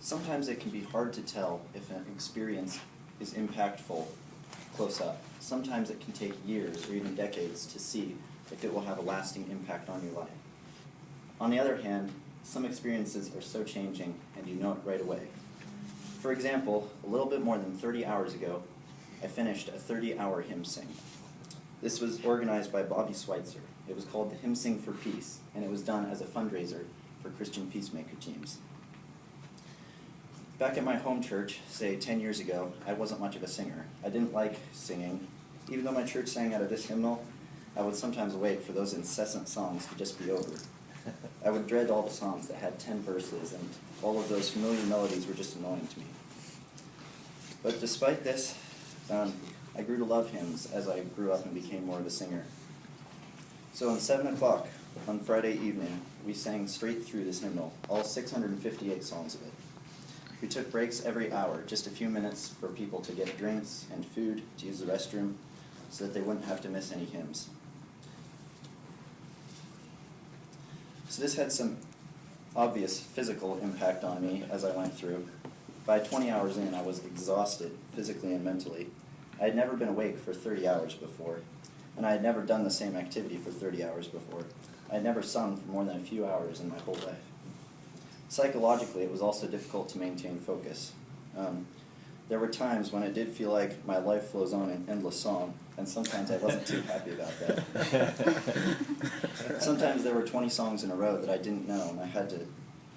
Sometimes it can be hard to tell if an experience is impactful close up. Sometimes it can take years or even decades to see if it will have a lasting impact on your life. On the other hand, some experiences are so changing and you know it right away. For example, a little bit more than 30 hours ago, I finished a 30-hour hymn sing. This was organized by Bobby Schweitzer. It was called the Hymn Sing for Peace, and it was done as a fundraiser for Christian peacemaker teams. Back at my home church, say 10 years ago, I wasn't much of a singer. I didn't like singing. Even though my church sang out of this hymnal, I would sometimes wait for those incessant songs to just be over. I would dread all the songs that had 10 verses, and all of those familiar melodies were just annoying to me. But despite this, I grew to love hymns as I grew up and became more of a singer. So at 7 o'clock on Friday evening, we sang straight through this hymnal, all 658 songs of it. We took breaks every hour, just a few minutes for people to get drinks and food, to use the restroom, so that they wouldn't have to miss any hymns. So this had some obvious physical impact on me as I went through. By 20 hours in, I was exhausted, physically and mentally. I had never been awake for 30 hours before, and I had never done the same activity for 30 hours before. I had never sung for more than a few hours in my whole life. Psychologically, it was also difficult to maintain focus. There were times when it did feel like my life flows on in endless song, and sometimes I wasn't too happy about that. Sometimes there were 20 songs in a row that I didn't know, and I had to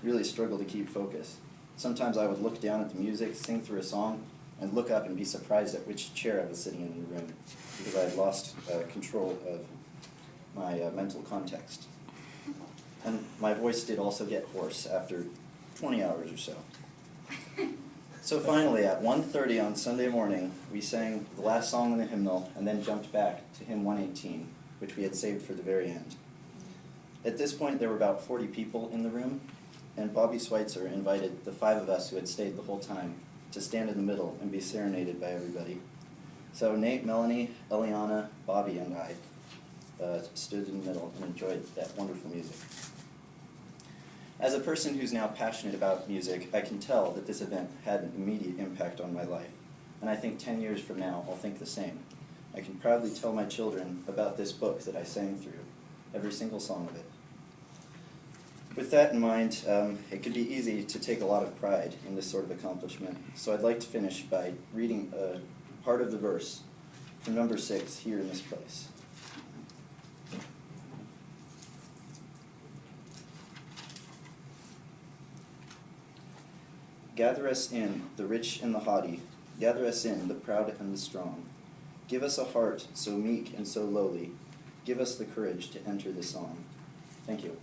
really struggle to keep focus. Sometimes I would look down at the music, sing through a song, and look up and be surprised at which chair I was sitting in the room, because I had lost control of my mental context. And my voice did also get hoarse after 20 hours or so. So finally, at 1:30 on Sunday morning, we sang the last song in the hymnal and then jumped back to hymn 118, which we had saved for the very end. At this point, there were about 40 people in the room, and Bobby Schweitzer invited the 5 of us who had stayed the whole time to stand in the middle and be serenaded by everybody. So Nate, Melanie, Eliana, Bobby, and I stood in the middle and enjoyed that wonderful music. As a person who's now passionate about music, I can tell that this event had an immediate impact on my life. And I think 10 years from now, I'll think the same. I can proudly tell my children about this book that I sang through, every single song of it. With that in mind, it can be easy to take a lot of pride in this sort of accomplishment. So I'd like to finish by reading a part of the verse from number 6 here in this place. Gather us in, the rich and the haughty. Gather us in, the proud and the strong. Give us a heart so meek and so lowly. Give us the courage to enter the song. Thank you.